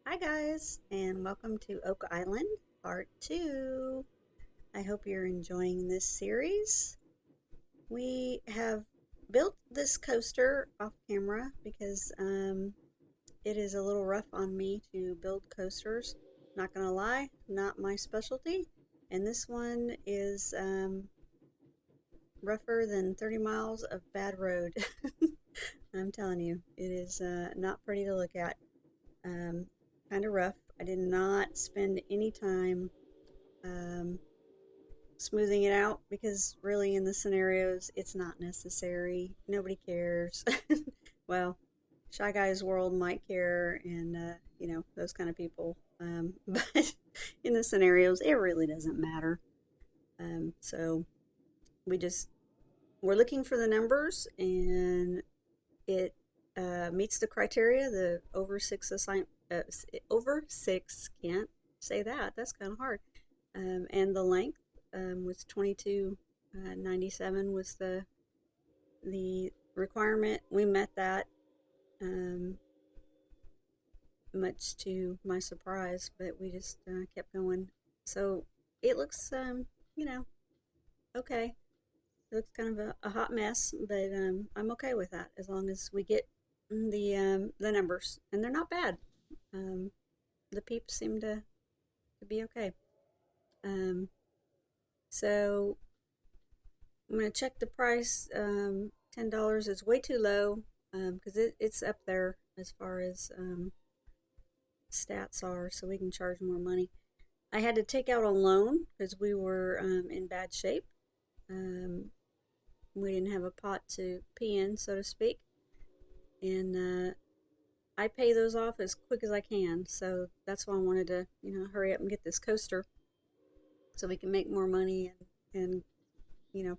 Hi, guys, and welcome to Oak Island Part 2. I hope you're enjoying this series. We have built this coaster off camera because it is a little rough on me to build coasters. Not gonna lie, not my specialty. And this one is rougher than 30 miles of bad road. I'm telling you, it is not pretty to look at. Um, kind of rough. I did not spend any time um, smoothing it out because really in the scenarios it's not necessary. Nobody cares. Well, Shy Guys World might care, and those kind of people. But in the scenarios, it really doesn't matter. So we just we're looking for the numbers, and it meets the criteria. The over six can't say that. That's kind of hard. And the length was 22.97 was the requirement. We met that, um, much to my surprise, but we just kept going. So it looks, you know, okay. It looks kind of a hot mess, but I'm okay with that as long as we get the numbers, and they're not bad. Um, the peeps seem to be okay. Um, so I'm gonna check the price. $10 is way too low because it's up there as far as stats are, so we can charge more money. I had to take out a loan because we were in bad shape. Um, we didn't have a pot to pee in, so to speak, and I pay those off as quick as I can. So that's why I wanted to, hurry up and get this coaster so we can make more money and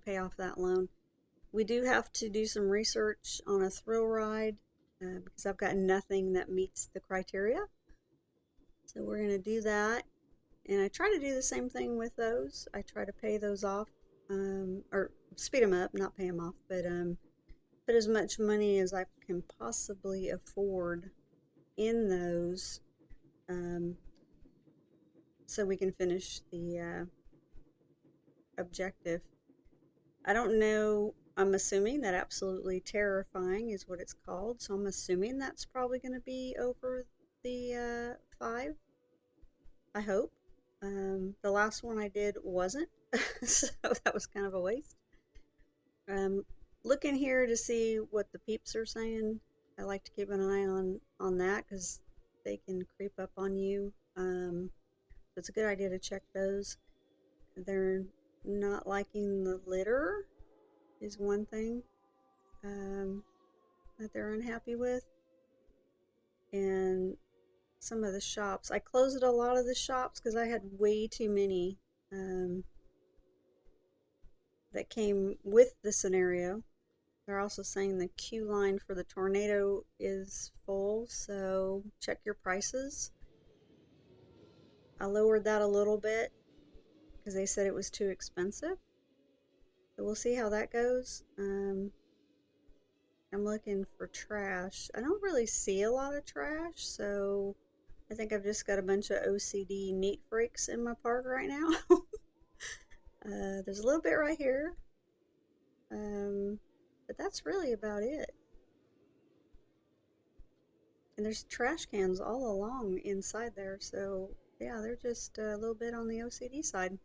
pay off that loan. We do have to do some research on a thrill ride because I've got nothing that meets the criteria. So we're going to do that. And I try to do the same thing with those. I try to pay those off or speed them up, not pay them off, but put as much money as I can possibly afford in those um, so we can finish the objective. I don't know. I'm assuming that Absolutely Terrifying is what it's called. So I'm assuming that's probably going to be over the five. I hope. The last one I did wasn't. So that was kind of a waste. Um, Looking here to see what the peeps are saying. I like to keep an eye on that because they can creep up on you. So it's a good idea to check those. They're not liking the litter is one thing um, that they're unhappy with. And some of the shops, I closed a lot of the shops because I had way too many um, that came with the scenario. They're also saying the queue line for the tornado is full, so check your prices. I lowered that a little bit because they said it was too expensive. So we'll see how that goes. I'm looking for trash. I don't really see a lot of trash, so I think I've just got a bunch of OCD neat freaks in my park right now. There's a little bit right here, but that's really about it. And there's trash cans all along inside there, so yeah, they're just a little bit on the OCD side.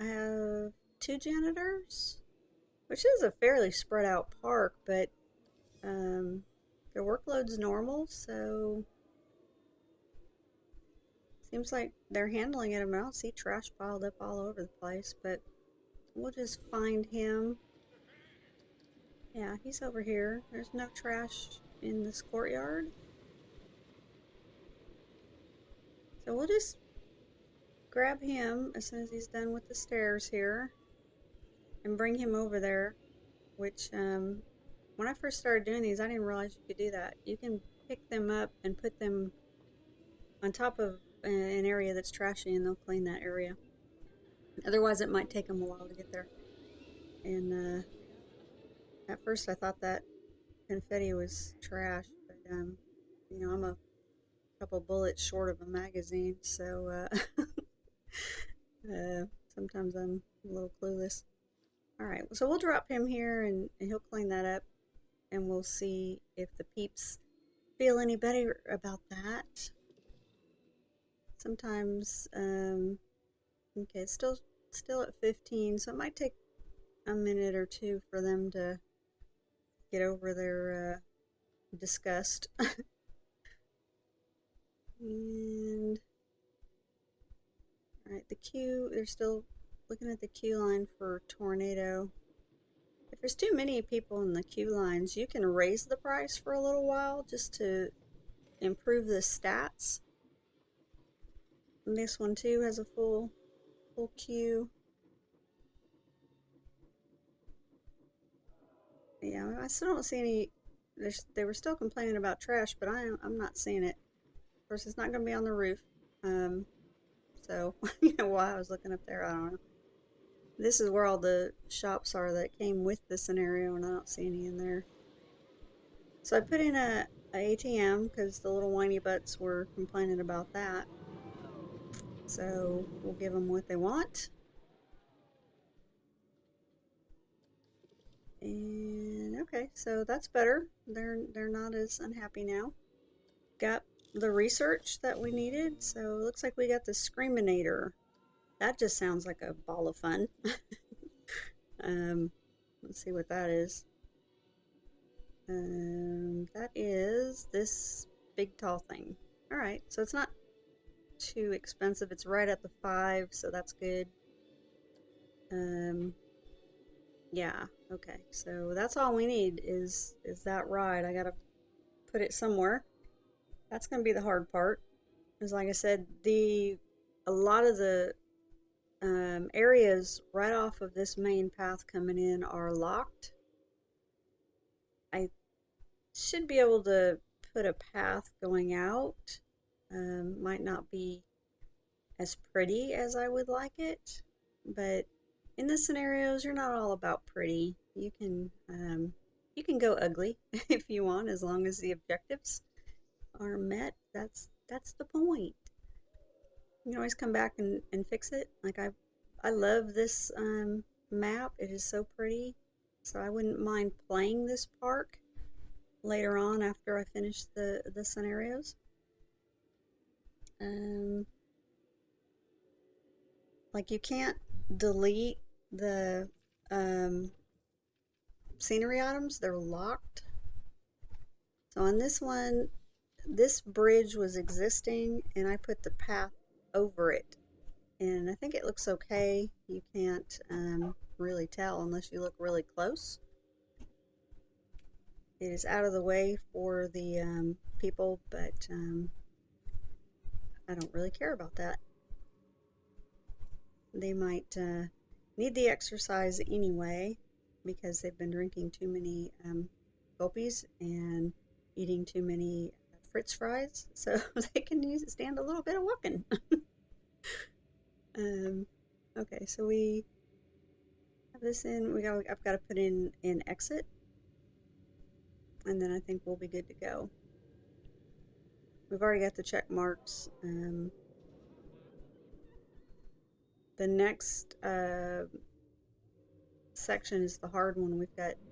I have two janitors, which is a fairly spread out park, but um, their workload's normal, so seems like they're handling it. I mean, I don't see trash piled up all over the place, but we'll just find him. Yeah, he's over here. There's no trash in this courtyard. So we'll just grab him as soon as he's done with the stairs here and bring him over there, which when I first started doing these, I didn't realize you could do that. You can pick them up and put them on top of an area that's trashy, and they'll clean that area. Otherwise, it might take them a while to get there. And at first, I thought that confetti was trash, but I'm a couple bullets short of a magazine, so sometimes I'm a little clueless. Alright, so we'll drop him here and he'll clean that up, and we'll see if the peeps feel any better about that. Sometimes, okay, it's still at 15, so it might take a minute or two for them to get over their disgust. And alright, the queue, they're still looking at the queue line for Tornado. If there's too many people in the queue lines, you can raise the price for a little while just to improve the stats. And this one too has a full queue. Yeah, I still don't see any. They were still complaining about trash, but I'm not seeing it. Of course, it's not going to be on the roof. So while I was looking up there, I don't know. This is where all the shops are that came with the scenario, and I don't see any in there. So I put in a ATM because the little whiny butts were complaining about that. So we'll give them what they want. And okay, so that's better. They're not as unhappy now. Got the research that we needed, so it looks like we got the Screaminator. That just sounds like a ball of fun. Let's see what that is. That is this big tall thing. Alright, so it's not too expensive. It's right at the 5, so that's good. Yeah, okay. So that's all we need is that ride. I gotta put it somewhere. That's gonna be the hard part. Because like I said, a lot of the areas right off of this main path coming in are locked. I should be able to put a path going out. Might not be as pretty as I would like it, but in the scenarios, you're not all about pretty. You can go ugly if you want, as long as the objectives are met. That's the point. You can always come back and fix it. Like I love this map. It is so pretty. So I wouldn't mind playing this park later on after I finish the scenarios. Like you can't delete the scenery items. They're locked. So on this one, this bridge was existing and I put the path over it. And I think it looks okay. You can't really tell unless you look really close. It is out of the way for the people, but I don't really care about that. They might need the exercise anyway because they've been drinking too many gulpies and eating too many Fritz fries, so they can stand a little bit of walking. Okay, so we have this in. I've got to put in an exit, and then I think we'll be good to go. We've already got the check marks. The next section is the hard one.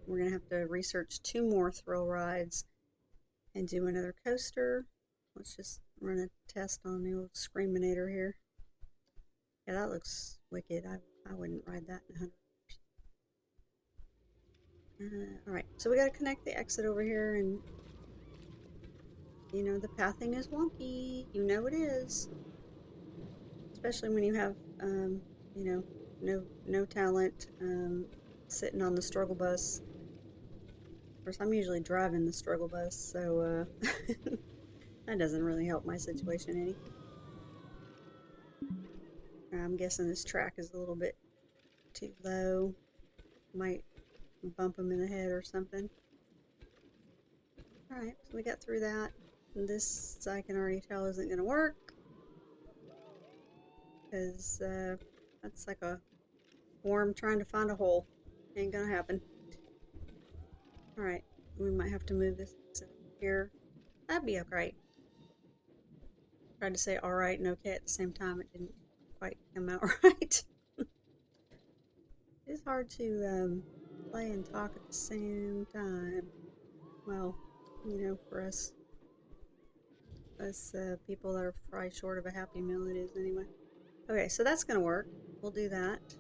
We're gonna have to research 2 more thrill rides and do another coaster. Let's just run a test on the old Screaminator here. Yeah, that looks wicked. I wouldn't ride that in 100 Alright, so we gotta connect the exit over here, and you know, the pathing is wonky. You know it is. Especially when you have, you know, no talent sitting on the struggle bus. Of course, I'm usually driving the struggle bus, so that doesn't really help my situation any. I'm guessing this track is a little bit too low. Might bump him in the head or something. Alright, so we got through that. And this, I can already tell, isn't going to work. Because that's like a worm trying to find a hole. Ain't going to happen. Alright, we might have to move this here. That'd be alright. Tried to say all right and okay at the same time. It didn't quite come out right. It's hard to play and talk at the same time. Well, for us people that are probably short of a Happy Meal, it is anyway. Okay, so that's gonna work. We'll do that.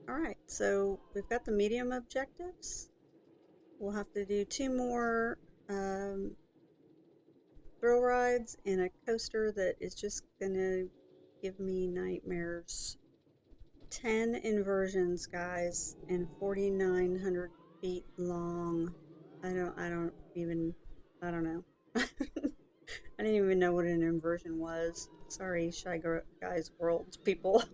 All right, so we've got the medium objectives. We'll have to do 2 more thrill rides and a coaster that is just gonna give me nightmares. 10 inversions, guys, and 4,900 feet long. I don't know. I didn't even know what an inversion was. Sorry, Shy Guys Worlds people.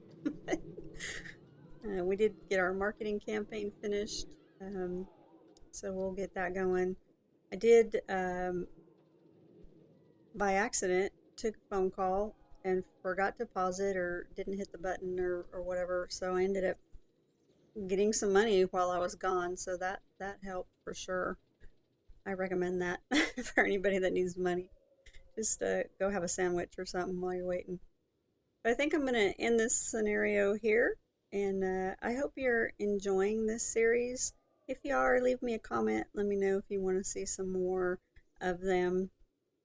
We did get our marketing campaign finished, so we'll get that going. I did, by accident, took a phone call and forgot to pause it or didn't hit the button or whatever, so I ended up getting some money while I was gone, so that helped for sure. I recommend that for anybody that needs money. Just go have a sandwich or something while you're waiting. But I think I'm going to end this scenario here, and I hope you're enjoying this series. If you are, leave me a comment. Let me know if you want to see some more of them.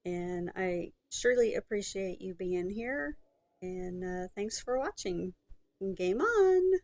And I surely appreciate you being here. And thanks for watching. Game on!